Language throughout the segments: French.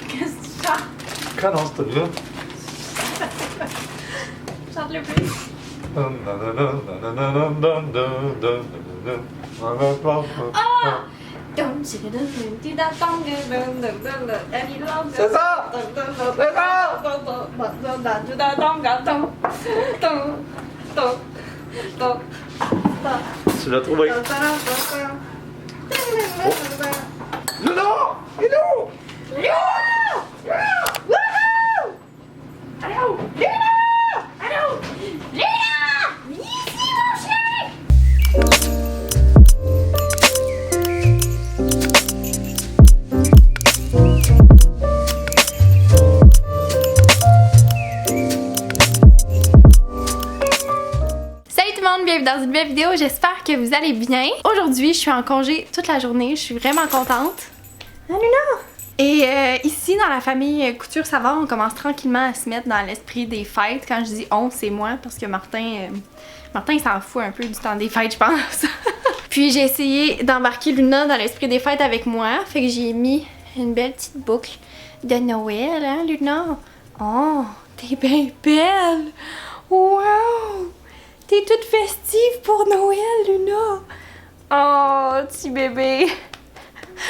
Qu'est-ce que tu chantes? Comment c'est là? Chante le plus. Ah! C'est ça! Tu l'as trouvé? Luna! Hello! Allô! Luna! Allô! Luna! Viens ici, mon chien! Salut tout le monde, bienvenue dans une nouvelle vidéo, j'espère que vous allez bien. Aujourd'hui, je suis en congé toute la journée, je suis vraiment contente. Ah, Luna! Et ici, dans la famille Couture Savard, on commence tranquillement à se mettre dans l'esprit des fêtes. Quand je dis on, c'est moi, parce que Martin il s'en fout un peu du temps des fêtes, je pense. Puis j'ai essayé d'embarquer Luna dans l'esprit des fêtes avec moi, fait que j'ai mis une belle petite boucle de Noël, hein, Luna? Oh, t'es bien belle! Wow! T'es toute festive pour Noël, Luna! Oh, petit bébé!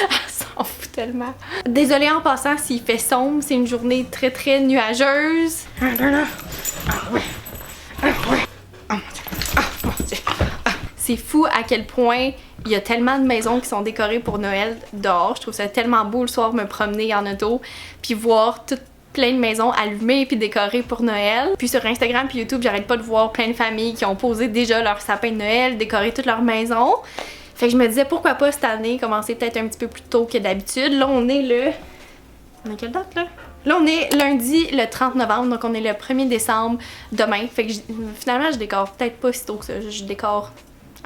Elle s'en fout tellement. Désolée en passant s'il fait sombre, c'est une journée très très nuageuse. Ah ouais. Ah ouais. Oh mon Dieu. Ah mon Dieu. Ah. C'est fou à quel point il y a tellement de maisons qui sont décorées pour Noël dehors. Je trouve ça tellement beau le soir me promener en auto puis voir tout plein de maisons allumées puis décorées pour Noël. Puis sur Instagram puis YouTube, j'arrête pas de voir plein de familles qui ont posé déjà leur sapin de Noël, décoré toute leur maison. Fait que je me disais pourquoi pas cette année commencer peut-être un petit peu plus tôt que d'habitude. Là on est le... On est quelle date là? Là on est lundi le 30 novembre, donc on est le 1er décembre demain. Fait que finalement je décore peut-être pas si tôt que ça. Je décore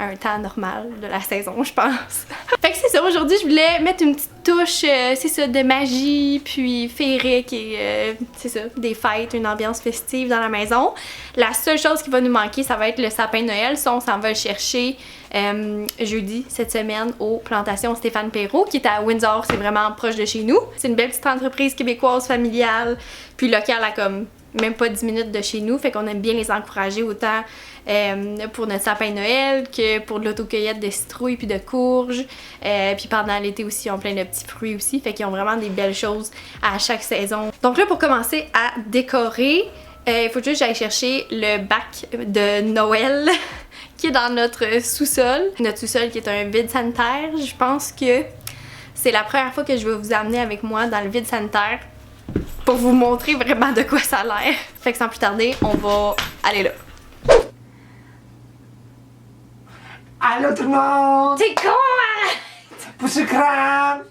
un temps normal de la saison, je pense. Fait que c'est ça, aujourd'hui je voulais mettre une petite touche, c'est ça, de magie, puis féerique et c'est ça, des fêtes, une ambiance festive dans la maison. La seule chose qui va nous manquer, ça va être le sapin de Noël. Ça, on s'en va le chercher jeudi cette semaine aux plantations Stéphane Perrault qui est à Windsor, c'est vraiment proche de chez nous. C'est une belle petite entreprise québécoise familiale, puis locale à comme même pas 10 minutes de chez nous, fait qu'on aime bien les encourager autant pour notre sapin de Noël que pour de l'autocueillette de citrouilles puis de courges. Puis pendant l'été aussi, on plein de petits fruits aussi, fait qu'ils ont vraiment des belles choses à chaque saison. Donc là, pour commencer à décorer, il faut juste que j'aille chercher le bac de Noël qui est dans notre sous-sol. Notre sous-sol qui est un vide sanitaire. Je pense que c'est la première fois que je vais vous amener avec moi dans le vide sanitaire pour vous montrer vraiment de quoi ça a l'air. Fait que sans plus tarder, on va aller là. Allô tout le monde! T'es con, arrête! Pousse le crâne!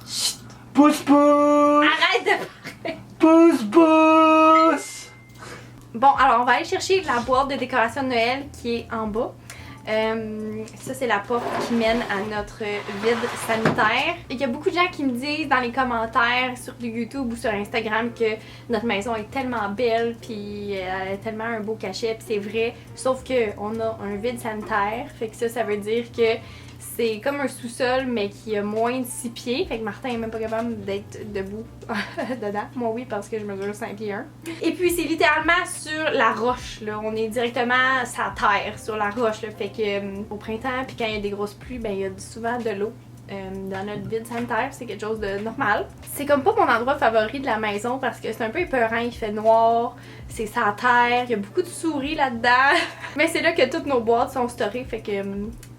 Chut! Pousse pousse! Arrête de parler! Pousse pousse! Bon, alors on va aller chercher la boîte de décoration de Noël qui est en bas. Ça c'est la porte qui mène à notre vide sanitaire. Il y a beaucoup de gens qui me disent dans les commentaires sur YouTube ou sur Instagram que notre maison est tellement belle puis elle a tellement un beau cachet, puis c'est vrai, sauf que on a un vide sanitaire, fait que ça veut dire que c'est comme un sous-sol mais qui a moins de 6 pieds, fait que Martin est même pas capable d'être debout dedans. Moi oui, parce que je mesure 5 pieds 1. Et puis c'est littéralement sur la roche là, on est directement sur la terre, sur la roche là, fait que au printemps puis quand il y a des grosses pluies, ben il y a souvent de l'eau. Dans notre vide sanitaire, c'est quelque chose de normal. C'est comme pas mon endroit favori de la maison parce que c'est un peu épeurant, il fait noir, c'est sa terre, il y a beaucoup de souris là-dedans. Mais c'est là que toutes nos boîtes sont storées, fait que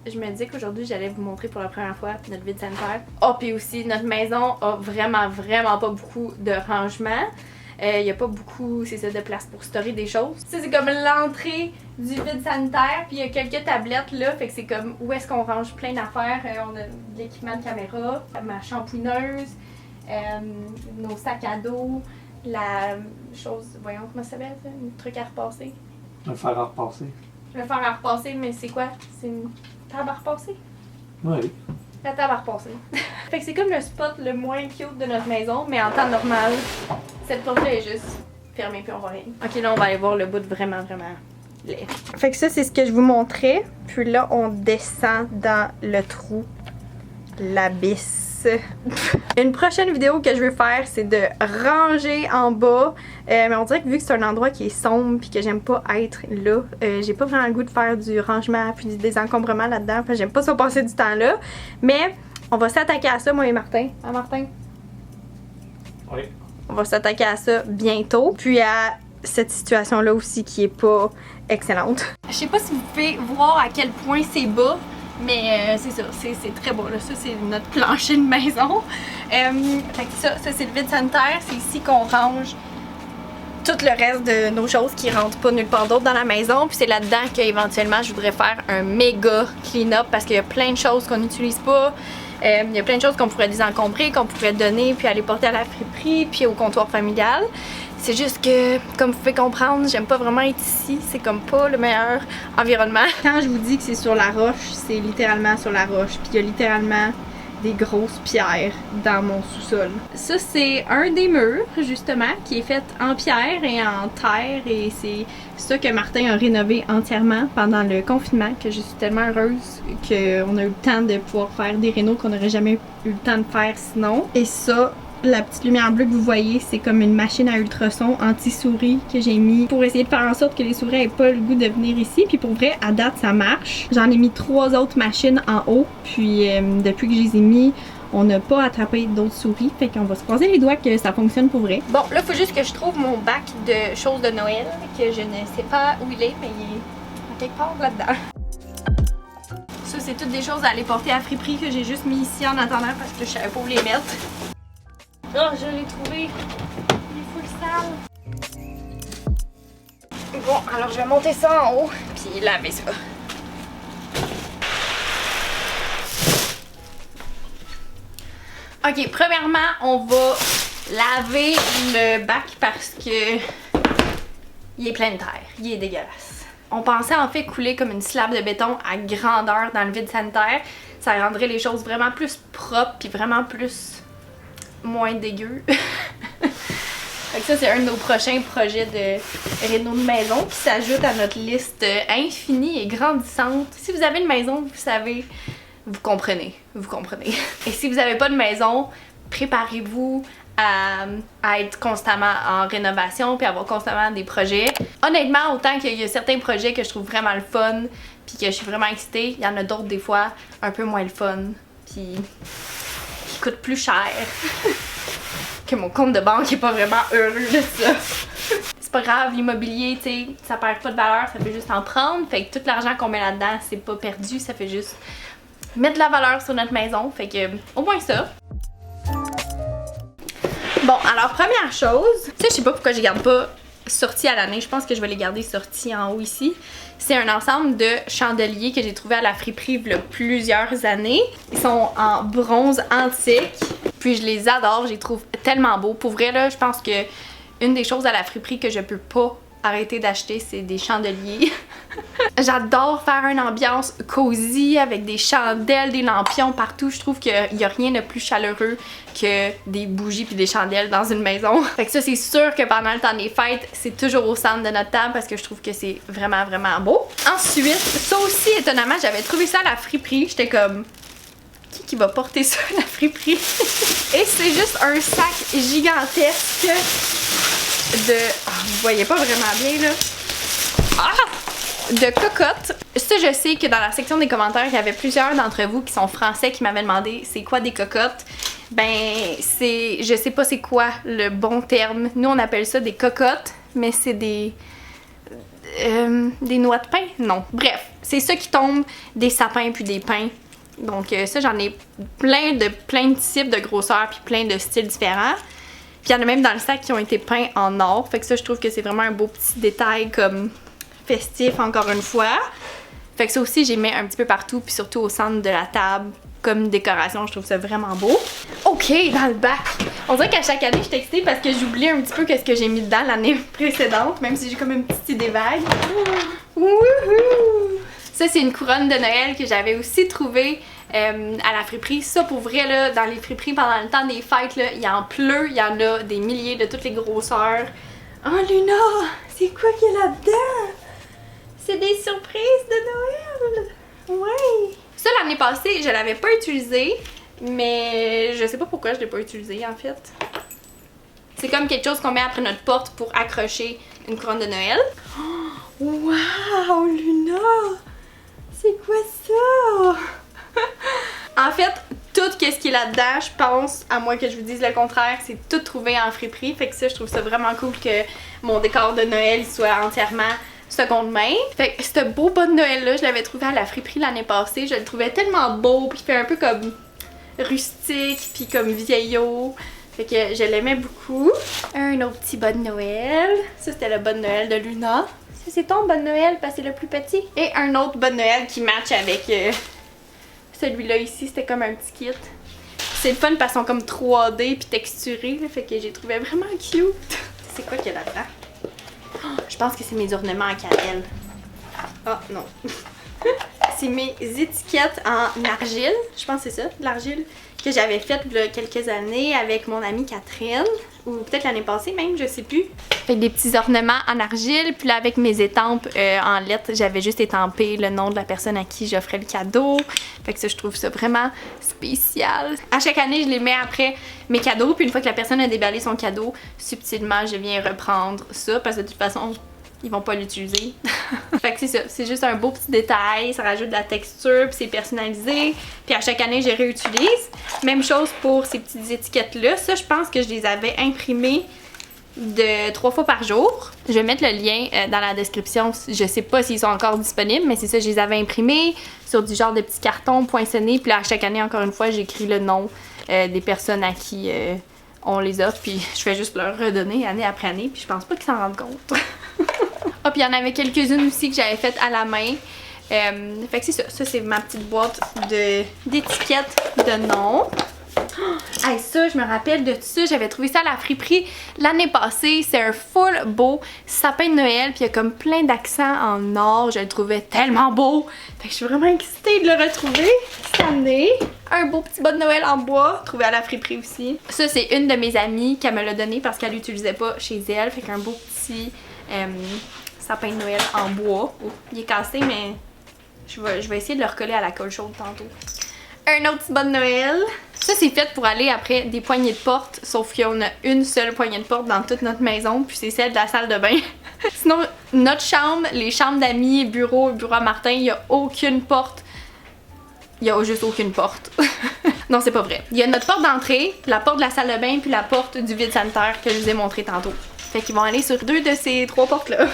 je me disais qu'aujourd'hui j'allais vous montrer pour la première fois notre vide sanitaire. Oh, puis aussi notre maison a vraiment pas beaucoup de rangement. Il n'y a pas beaucoup, c'est ça, de place pour stocker des choses. Ça, c'est comme l'entrée du vide sanitaire, puis il y a quelques tablettes là, fait que c'est comme où est-ce qu'on range plein d'affaires. On a de l'équipement de caméra, ma shampooineuse, nos sacs à dos, la chose, voyons comment ça s'appelle ça, un truc à repasser. Le fer à repasser. Le fer à repasser, mais c'est quoi? C'est une table à repasser? Oui. La table à repasser. Fait que c'est comme le spot le moins cute de notre maison, mais en temps normal, cette porte-là est juste fermée puis on voit rien. Ok, là on va aller voir le bout de vraiment laid. Fait que ça c'est ce que je vous montrais. Puis là on descend dans le trou, l'abysse. Une prochaine vidéo que je veux faire, c'est de ranger en bas. Mais on dirait que vu que c'est un endroit qui est sombre puis que j'aime pas être là, j'ai pas vraiment le goût de faire du rangement puis du désencombrement là-dedans. Enfin, j'aime pas ça passer du temps là. Mais on va s'attaquer à ça, moi et Martin. Hein, Martin? Oui. On va s'attaquer à ça bientôt. Puis à cette situation-là aussi qui est pas excellente. Je sais pas si vous pouvez voir à quel point c'est bas. Mais c'est ça, c'est très beau là, ça c'est notre plancher de maison. Fait que ça c'est le vide sanitaire, c'est ici qu'on range tout le reste de nos choses qui rentrent pas nulle part d'autre dans la maison. Puis c'est là-dedans qu'éventuellement je voudrais faire un méga clean-up parce qu'il y a plein de choses qu'on n'utilise pas. Il y a plein de choses qu'on pourrait désencombrer, qu'on pourrait donner puis aller porter à la friperie puis au comptoir familial. C'est juste que, comme vous pouvez comprendre, j'aime pas vraiment être ici. C'est comme pas le meilleur environnement. Quand je vous dis que c'est sur la roche, c'est littéralement sur la roche. Puis il y a littéralement des grosses pierres dans mon sous-sol. Ça, c'est un des murs, justement, qui est fait en pierre et en terre. Et c'est ça que Martin a rénové entièrement pendant le confinement, que je suis tellement heureuse qu'on a eu le temps de pouvoir faire des rénaux qu'on n'aurait jamais eu le temps de faire sinon. Et ça, la petite lumière bleue que vous voyez, c'est comme une machine à ultrasons anti-souris que j'ai mis pour essayer de faire en sorte que les souris aient pas le goût de venir ici. Puis pour vrai, à date, ça marche. J'en ai mis 3 autres machines en haut. Puis depuis que je les ai mis, on n'a pas attrapé d'autres souris. Fait qu'on va se croiser les doigts que ça fonctionne pour vrai. Bon, là, il faut juste que je trouve mon bac de choses de Noël, que je ne sais pas où il est, mais il est quelque part là-dedans. Ça, c'est toutes des choses à aller porter à la friperie que j'ai juste mis ici en attendant parce que je savais pas où les mettre. Oh, je l'ai trouvé. Il est full sale. Bon, alors je vais monter ça en haut, puis laver ça. Ok, premièrement, on va laver le bac parce que il est plein de terre. Il est dégueulasse. On pensait en fait couler comme une slab de béton à grandeur dans le vide sanitaire. Ça rendrait les choses vraiment plus propres puis vraiment plus moins dégueu. Fait que ça, c'est un de nos prochains projets de réno de maison qui s'ajoute à notre liste infinie et grandissante. Si vous avez une maison, vous savez, vous comprenez. Vous comprenez. Et si vous n'avez pas de maison, préparez-vous à être constamment en rénovation puis avoir constamment des projets. Honnêtement, autant qu'il y a certains projets que je trouve vraiment le fun puis que je suis vraiment excitée, il y en a d'autres des fois un peu moins le fun puis qui coûtent plus cher. Que mon compte de banque est pas vraiment heureux de ça. C'est pas grave, l'immobilier, tu sais, ça perd pas de valeur, ça fait juste en prendre. Fait que tout l'argent qu'on met là-dedans, c'est pas perdu, ça fait juste mettre de la valeur sur notre maison. Fait que, au moins ça. Bon, alors première chose, tu sais, je sais pas pourquoi je garde pas sortis à l'année, je pense que je vais les garder sortis en haut ici. C'est un ensemble de chandeliers que j'ai trouvé à la friperie il y a plusieurs années. Ils sont en bronze antique, puis je les adore, je les trouve tellement beaux. Pour vrai là, je pense que une des choses à la friperie que je peux pas arrêter d'acheter, c'est des chandeliers. J'adore faire une ambiance cosy avec des chandelles, des lampions partout. Je trouve qu'il y a rien de plus chaleureux que des bougies puis des chandelles dans une maison. Fait que ça, c'est sûr que pendant le temps des fêtes, c'est toujours au centre de notre table parce que je trouve que c'est vraiment, vraiment beau. Ensuite, ça aussi, étonnamment, j'avais trouvé ça à la friperie. J'étais comme, qui va porter ça à la friperie? Et c'est juste un sac gigantesque de... Oh, vous voyez pas vraiment bien, là. Ah! De cocottes. Ça, je sais que dans la section des commentaires, il y avait plusieurs d'entre vous qui sont français qui m'avaient demandé c'est quoi des cocottes. Ben, c'est... Je sais pas c'est quoi le bon terme. Nous, on appelle ça des cocottes, mais c'est des noix de pain? Non. Bref, c'est ça qui tombe des sapins puis des pins. Donc ça, j'en ai plein de types de grosseurs puis plein de styles différents. Puis il y en a même dans le sac qui ont été peints en or. Fait que ça, je trouve que c'est vraiment un beau petit détail comme festif encore une fois. Fait que ça aussi, j'y mets un petit peu partout puis surtout au centre de la table comme décoration. Je trouve ça vraiment beau. Ok, dans le bac. On dirait qu'à chaque année, je suis excitée parce que j'oublie un petit peu qu'est-ce que j'ai mis dedans l'année précédente, même si j'ai comme une petite idée vague. Wouhou! Ça, c'est une couronne de Noël que j'avais aussi trouvée à la friperie. Ça, pour vrai, là, dans les friperies, pendant le temps des fêtes, là, il en pleut, il y en a des milliers de toutes les grosseurs. Oh, Luna! C'est quoi qu'il y a là-dedans? C'est des surprises de Noël! Ouais! Ça, l'année passée, je l'avais pas utilisé, Mais je sais pas pourquoi je l'ai pas utilisé en fait. C'est comme quelque chose qu'on met après notre porte pour accrocher une couronne de Noël. Oh, wow, Luna! C'est quoi ça? En fait, tout ce qui est là-dedans, je pense, à moins que je vous dise le contraire, c'est tout trouvé en friperie. Fait que ça, je trouve ça vraiment cool que mon décor de Noël soit entièrement seconde main. Fait que ce beau bas de Noël-là, je l'avais trouvé à la friperie l'année passée. Je le trouvais tellement beau, puis il fait un peu comme rustique, puis comme vieillot. Fait que je l'aimais beaucoup. Un autre petit bas de Noël. Ça, c'était le bas de Noël de Luna. Ça, c'est ton bas de Noël parce que c'est le plus petit. Et un autre bas de Noël qui match avec celui-là ici. C'était comme un petit kit. C'est le fun parce qu'ils sont comme 3D puis texturés. Là, fait que j'ai trouvé vraiment cute. C'est quoi qu'il y a là-dedans? Oh, je pense que c'est mes ornements en cannelle. Ah, non. C'est mes étiquettes en argile. Je pense que c'est ça, de l'argile. Que j'avais faite il y a quelques années avec mon amie Catherine, ou peut-être l'année passée même, je sais plus. Fait des petits ornements en argile, puis là avec mes étampes en lettres, j'avais juste étampé le nom de la personne à qui j'offrais le cadeau. Fait que ça, je trouve ça vraiment spécial. À chaque année, je les mets après mes cadeaux, puis une fois que la personne a déballé son cadeau, subtilement, je viens reprendre ça, parce que de toute façon, ils vont pas l'utiliser. Fait que c'est ça, c'est juste un beau petit détail, ça rajoute de la texture, puis c'est personnalisé. Puis à chaque année, je les réutilise. Même chose pour ces petites étiquettes-là. Ça, je pense que je les avais imprimées de 3 fois par jour. Je vais mettre le lien dans la description. Je sais pas s'ils sont encore disponibles, mais c'est ça, je les avais imprimés sur du genre de petits cartons poinçonnés. Puis là, à chaque année, encore une fois, j'écris le nom des personnes à qui on les offre. Puis je fais juste leur redonner année après année. Puis je pense pas qu'ils s'en rendent compte. Ah, puis il y en avait quelques-unes aussi que j'avais faites à la main. Fait que c'est ça. Ça, c'est ma petite boîte d'étiquettes de nom. Oh, hey, ça, je me rappelle de tout ça. J'avais trouvé ça à la friperie l'année passée. C'est un full beau sapin de Noël. Puis il y a comme plein d'accents en or. Je le trouvais tellement beau. Fait que je suis vraiment excitée de le retrouver cette année. Un beau petit bas de Noël en bois, trouvé à la friperie aussi. Ça, c'est une de mes amies qui me l'a donné parce qu'elle l'utilisait pas chez elle. Fait qu'un beau petit sapin de Noël en bois. Oh, il est cassé, mais je vais essayer de le recoller à la colle chaude tantôt. Un autre petit bas de Noël. Ça, c'est fait pour aller après des poignées de porte, sauf qu'on a une seule poignée de porte dans toute notre maison, puis c'est celle de la salle de bain. Sinon, notre chambre, les chambres d'amis, bureau à Martin, il n'y a aucune porte. Il y a juste aucune porte. Non, c'est pas vrai. Il y a notre porte d'entrée, la porte de la salle de bain, puis la porte du vide sanitaire que je vous ai montré tantôt. Fait qu'ils vont aller sur 2 de ces 3 portes-là.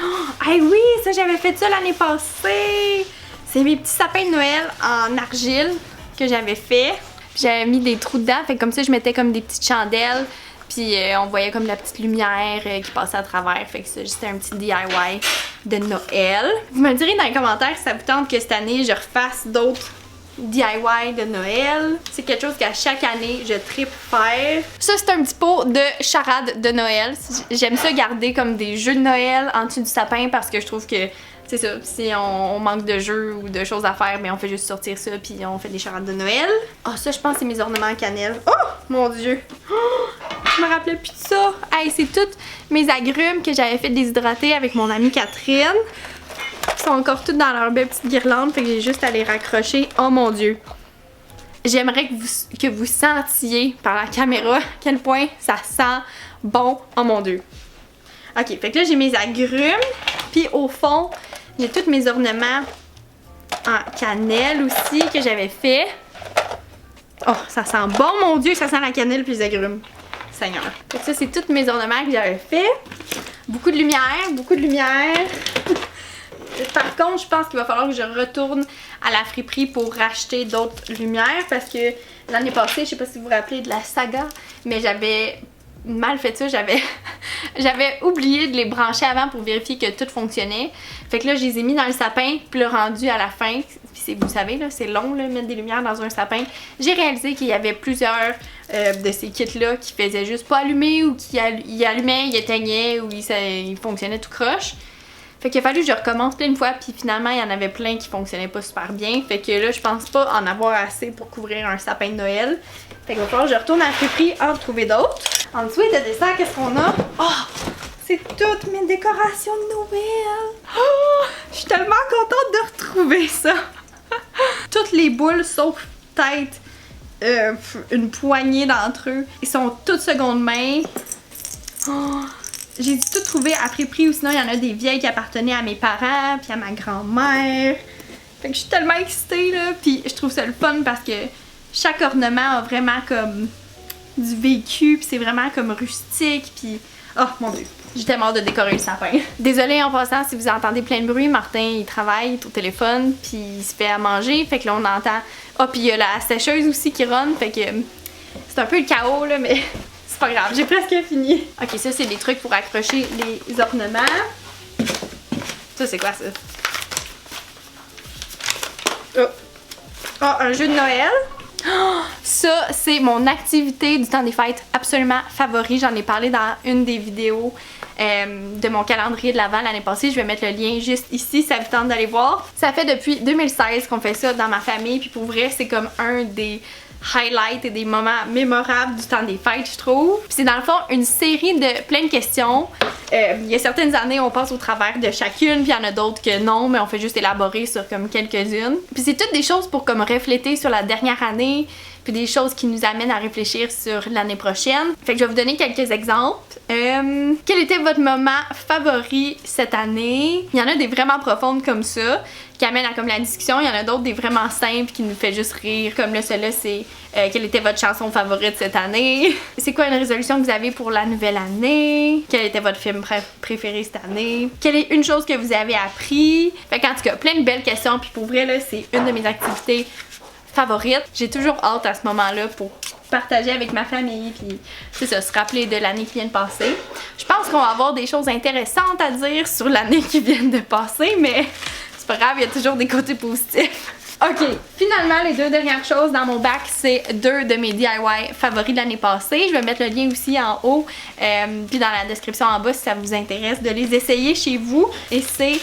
Oh, hey oui, ça, j'avais fait ça l'année passée. C'est mes petits sapins de Noël en argile que j'avais fait. J'avais mis des trous dedans, fait que comme ça, je mettais comme des petites chandelles. Puis on voyait comme la petite lumière qui passait à travers. Fait que ça, c'était un petit DIY de Noël. Vous me direz dans les commentaires si ça vous tente que cette année, je refasse d'autres DIY de Noël. C'est quelque chose qu'à chaque année, je tripe faire. Ça, c'est un petit pot de charade de Noël. J'aime ça garder comme des jeux de Noël en dessous du sapin parce que je trouve que c'est ça, si on manque de jeux ou de choses à faire, mais on fait juste sortir ça puis on fait des charades de Noël. Ah, ça, je pense que c'est mes ornements en cannelle. Oh, mon Dieu! Oh, je me rappelais plus de ça. Hey, c'est toutes mes agrumes que j'avais fait déshydrater avec mon amie Catherine. Ils sont encore toutes dans leur belle petite guirlande, fait que j'ai juste à les raccrocher. Oh mon Dieu! J'aimerais que vous sentiez par la caméra à quel point ça sent bon. Oh mon Dieu! Ok, fait que là, j'ai mes agrumes. Puis au fond, j'ai tous mes ornements en cannelle aussi que j'avais fait. Oh, ça sent bon, mon Dieu, ça sent la cannelle puis les agrumes. Seigneur. Fait que ça, c'est tous mes ornements que j'avais fait. Beaucoup de lumière, beaucoup de lumière. Par contre, je pense qu'il va falloir que je retourne à la friperie pour racheter d'autres lumières parce que l'année passée, je sais pas si vous vous rappelez de la saga, mais j'avais mal fait ça, j'avais oublié de les brancher avant pour vérifier que tout fonctionnait. Fait que là, je les ai mis dans le sapin, puis le rendu à la fin, puis vous savez, là, c'est long, là, mettre des lumières dans un sapin. J'ai réalisé qu'il y avait plusieurs de ces kits-là qui faisaient juste pas allumer ou qui allumaient, ils éteignaient ou ils fonctionnaient tout croche. Fait qu'il a fallu que je recommence plein de fois, puis finalement, il y en avait plein qui fonctionnaient pas super bien. Fait que là, je pense pas en avoir assez pour couvrir un sapin de Noël. Fait qu'il va falloir que je retourne à la friperie en trouver d'autres. En dessous de dessert, qu'est-ce qu'on a? Oh! C'est toutes mes décorations de Noël! Oh! Je suis tellement contente de retrouver ça! Toutes les boules sauf peut-être une poignée d'entre eux. Ils sont toutes seconde main. Oh, j'ai dû tout trouver à prix ou sinon il y en a des vieilles qui appartenaient à mes parents puis à ma grand-mère. Fait que je suis tellement excitée là, puis je trouve ça le fun parce que chaque ornement a vraiment comme du vécu, puis c'est vraiment comme rustique, puis oh mon dieu, j'ai tellement hâte de décorer le sapin. Désolée en passant si vous entendez plein de bruit, Martin il travaille, il est au téléphone, puis il se fait à manger, fait que là on entend. Ah, puis il y a la sécheuse aussi qui run, fait que c'est un peu le chaos là, mais c'est pas grave, j'ai presque fini. Ok, ça c'est des trucs pour accrocher les ornements. Ça c'est quoi ça? Oh. Oh, un jeu de Noël. Oh, ça, c'est mon activité du temps des fêtes absolument favori. J'en ai parlé dans une des vidéos de mon calendrier de l'Avent l'année passée. Je vais mettre le lien juste ici, ça vous tente d'aller voir. Ça fait depuis 2016 qu'on fait ça dans ma famille. Puis pour vrai, c'est comme un des highlights et des moments mémorables du temps des fêtes, je trouve. Puis c'est dans le fond une série de plein de questions. Il y a certaines années, on passe au travers de chacune, puis il y en a d'autres que non, mais on fait juste élaborer sur comme quelques-unes. Puis c'est toutes des choses pour comme refléter sur la dernière année, puis des choses qui nous amènent à réfléchir sur l'année prochaine. Fait que je vais vous donner quelques exemples. Quel était votre moment favori cette année? Il y en a des vraiment profondes comme ça, qui amènent à comme la discussion. Il y en a d'autres des vraiment simples qui nous fait juste rire. Comme là, celui-là, c'est quelle était votre chanson favorite cette année? C'est quoi une résolution que vous avez pour la nouvelle année? Quel était votre film préféré cette année? Quelle est une chose que vous avez appris? Fait qu'en tout cas, plein de belles questions. Puis pour vrai, là, c'est une de mes activités favorites. J'ai toujours hâte à ce moment-là pour partager avec ma famille, puis c'est ça, se rappeler de l'année qui vient de passer. Je pense qu'on va avoir des choses intéressantes à dire sur l'année qui vient de passer, mais c'est pas grave, il y a toujours des côtés positifs. Ok, finalement, les deux dernières choses dans mon bac, c'est deux de mes DIY favoris de l'année passée. Je vais mettre le lien aussi en haut, puis dans la description en bas si ça vous intéresse de les essayer chez vous. Et c'est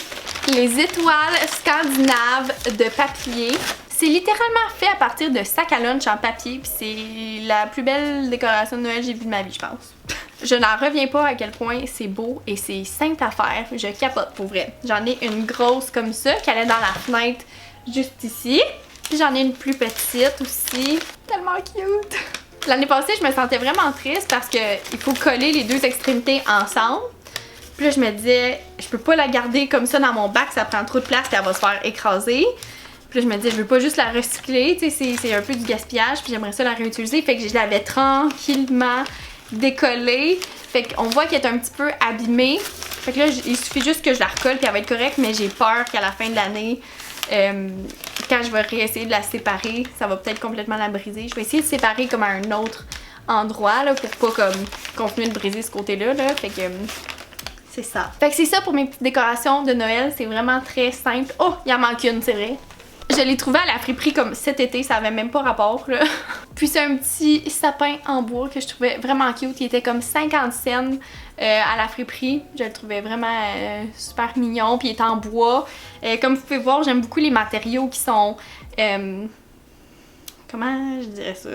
les étoiles scandinaves de papier. C'est littéralement fait à partir de sacs à lunch en papier, puis c'est la plus belle décoration de Noël que j'ai vue de ma vie, je pense. Je n'en reviens pas à quel point c'est beau et c'est simple à faire. Je capote pour vrai. J'en ai une grosse comme ça qui allait dans la fenêtre juste ici. Puis j'en ai une plus petite aussi. Tellement cute! L'année passée, je me sentais vraiment triste parce qu'il faut coller les deux extrémités ensemble. Puis là, je me disais, je peux pas la garder comme ça dans mon bac, ça prend trop de place et elle va se faire écraser. Puis là, je me disais, je veux pas juste la recycler, tu sais, c'est un peu du gaspillage, puis j'aimerais ça la réutiliser. Fait que je l'avais tranquillement décollée. Fait qu'on voit qu'elle est un petit peu abîmée. Fait que là, il suffit juste que je la recolle puis elle va être correcte, mais j'ai peur qu'à la fin de l'année, quand je vais réessayer de la séparer, ça va peut-être complètement la briser. Je vais essayer de séparer comme à un autre endroit, là, pour pas comme continuer de briser ce côté-là, là. Fait que c'est ça. Fait que c'est ça pour mes petites décorations de Noël. C'est vraiment très simple. Oh, il en manque une, c'est vrai. Je l'ai trouvé à la friperie comme cet été, ça avait même pas rapport là. Puis c'est un petit sapin en bois que je trouvais vraiment cute, il était comme 50 cents à la friperie. Je le trouvais vraiment super mignon, puis il est en bois. Comme vous pouvez voir, j'aime beaucoup les matériaux qui sont... comment je dirais ça?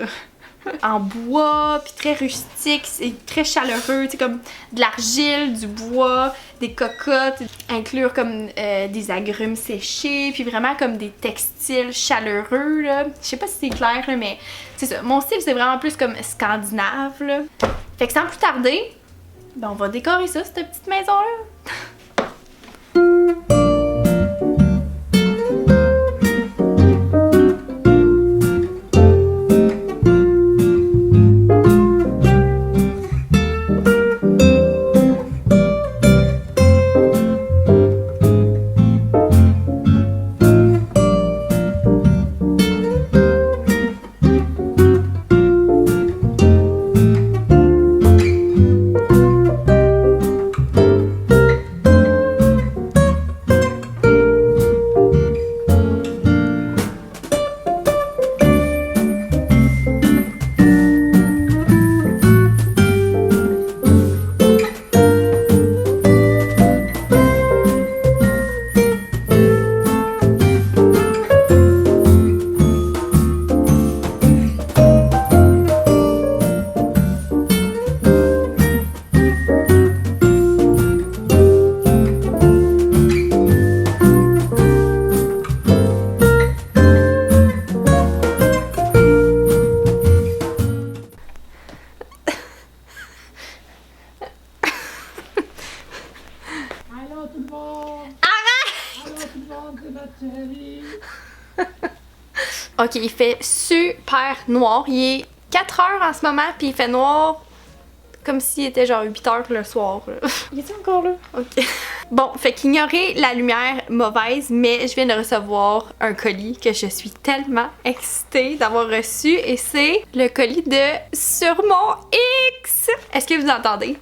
En bois, puis très rustique, c'est très chaleureux, tu sais, comme de l'argile, du bois, des cocottes, inclure comme des agrumes séchés, puis vraiment comme des textiles chaleureux, là. Je sais pas si c'est clair, là, mais c'est ça. Mon style, c'est vraiment plus comme scandinave, là. Fait que sans plus tarder, ben on va décorer ça, cette petite maison-là. Ok, il fait super noir. Il est 4 heures en ce moment, puis il fait noir comme s'il était genre 8 heures le soir. Il est encore là? Ok. Bon, fait qu'ignorez la lumière mauvaise, mais je viens de recevoir un colis que je suis tellement excitée d'avoir reçu, et c'est le colis de Sur mon X! Est-ce que vous entendez?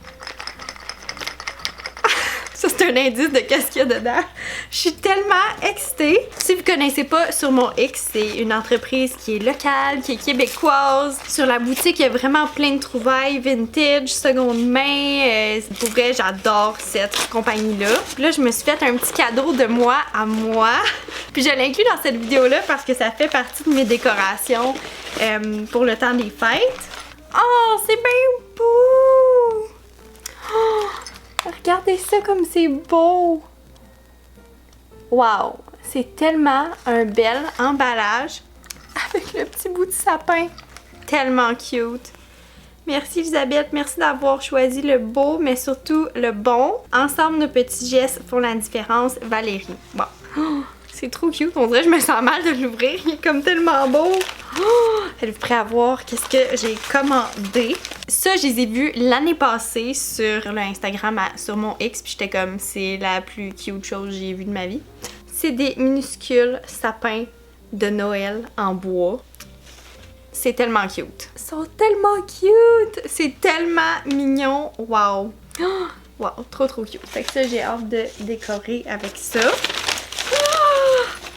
Ça, c'est un indice de qu'est-ce qu'il y a dedans. Je suis tellement excitée. Si vous connaissez pas Sur mon X, c'est une entreprise qui est locale, qui est québécoise. Sur la boutique, il y a vraiment plein de trouvailles vintage, seconde main. Pour vrai, j'adore cette compagnie-là. Puis là, je me suis fait un petit cadeau de moi à moi. Puis je l'inclus dans cette vidéo-là parce que ça fait partie de mes décorations pour le temps des fêtes. Oh, c'est bien beau! Oh! Regardez ça comme c'est beau! Wow! C'est tellement un bel emballage avec le petit bout de sapin. Tellement cute! Merci Elisabeth, merci d'avoir choisi le beau, mais surtout le bon. Ensemble, nos petits gestes font la différence. Valérie. Bon. Oh, c'est trop cute, on dirait que je me sens mal de l'ouvrir. Il est comme tellement beau. Oh, êtes-vous prêts à voir qu'est-ce que j'ai commandé? Ça, je les ai vus l'année passée sur le Instagram sur mon X, puis j'étais comme, c'est la plus cute chose que j'ai vue de ma vie. C'est des minuscules sapins de Noël en bois. C'est tellement cute. Ils sont tellement cute! C'est tellement mignon. Wow! Wow, trop cute. Fait que ça, j'ai hâte de décorer avec ça.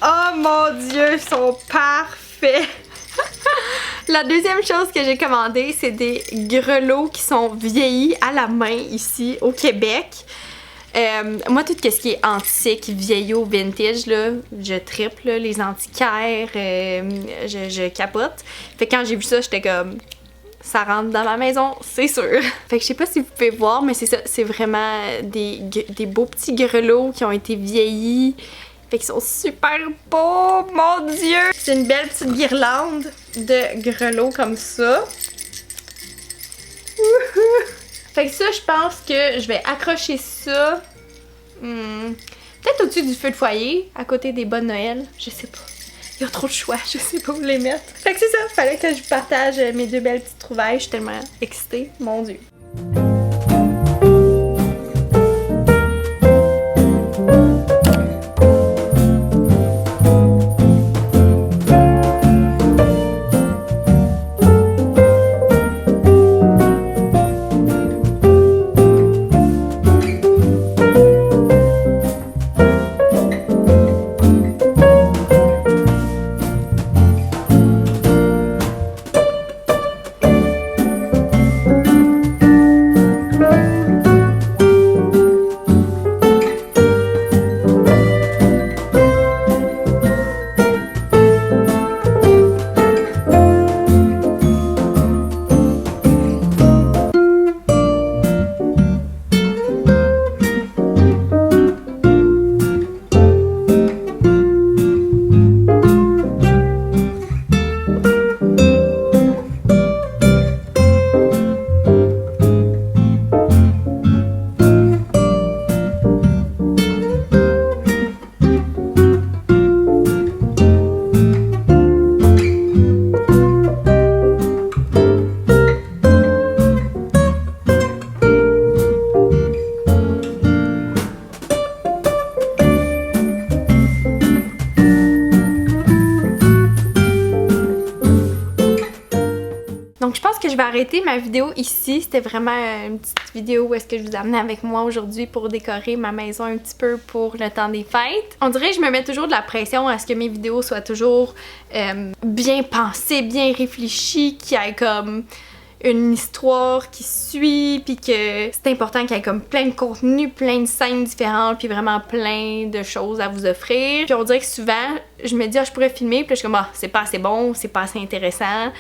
Oh mon Dieu, ils sont parfaits! La deuxième chose que j'ai commandé, c'est des grelots qui sont vieillis à la main ici au Québec. Moi, tout ce qui est antique, vieillot, vintage, là, je triple, là, les antiquaires, je capote. Fait que quand j'ai vu ça, j'étais comme, ça rentre dans ma maison, c'est sûr. Fait que je sais pas si vous pouvez voir, mais c'est ça, c'est vraiment des beaux petits grelots qui ont été vieillis. Fait qu'ils sont super beaux, mon Dieu! C'est une belle petite guirlande de grelots comme ça. Fait que ça, je pense que je vais accrocher ça peut-être au-dessus du feu de foyer, à côté des bas de Noël. Je sais pas. Il y a trop de choix, je sais pas où les mettre. Fait que c'est ça, fallait que je partage mes deux belles petites trouvailles. Je suis tellement excitée, mon Dieu. Donc je pense que je vais arrêter ma vidéo ici. C'était vraiment une petite vidéo où est-ce que je vous amenais avec moi aujourd'hui pour décorer ma maison un petit peu pour le temps des fêtes. On dirait que je me mets toujours de la pression à ce que mes vidéos soient toujours bien pensées, bien réfléchies, qu'il y ait comme une histoire qui suit, puis que c'est important qu'il y ait comme plein de contenu, plein de scènes différentes, puis vraiment plein de choses à vous offrir. Puis on dirait que souvent, je me dis, ah, je pourrais filmer, puis là, je suis comme, ah, c'est pas assez bon, c'est pas assez intéressant.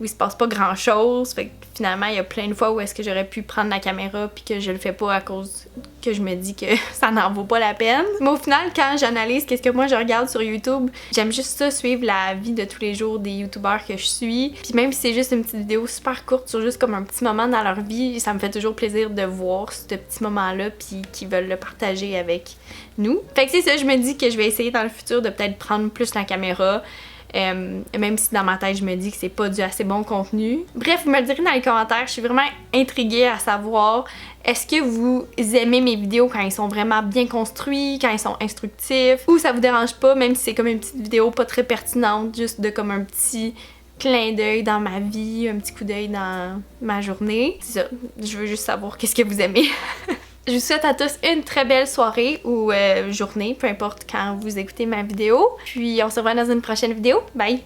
où il se passe pas grand chose. Fait que finalement, il y a plein de fois où est-ce que j'aurais pu prendre la caméra puis que je le fais pas à cause que je me dis que ça n'en vaut pas la peine. Mais au final, quand j'analyse qu'est-ce que moi je regarde sur YouTube, j'aime juste ça, suivre la vie de tous les jours des YouTubeurs que je suis. Puis même si c'est juste une petite vidéo super courte sur juste comme un petit moment dans leur vie, ça me fait toujours plaisir de voir ce petit moment-là puis qu'ils veulent le partager avec nous. Fait que c'est ça, je me dis que je vais essayer dans le futur de peut-être prendre plus la caméra. Même si dans ma tête je me dis que c'est pas du assez bon contenu. Bref, vous me le direz dans les commentaires, je suis vraiment intriguée à savoir est-ce que vous aimez mes vidéos quand ils sont vraiment bien construits, quand ils sont instructifs, ou ça vous dérange pas même si c'est comme une petite vidéo pas très pertinente, juste de comme un petit clin d'œil dans ma vie, un petit coup d'œil dans ma journée. C'est ça, je veux juste savoir qu'est-ce que vous aimez. Je vous souhaite à tous une très belle soirée ou journée, peu importe quand vous écoutez ma vidéo. Puis on se revoit dans une prochaine vidéo. Bye!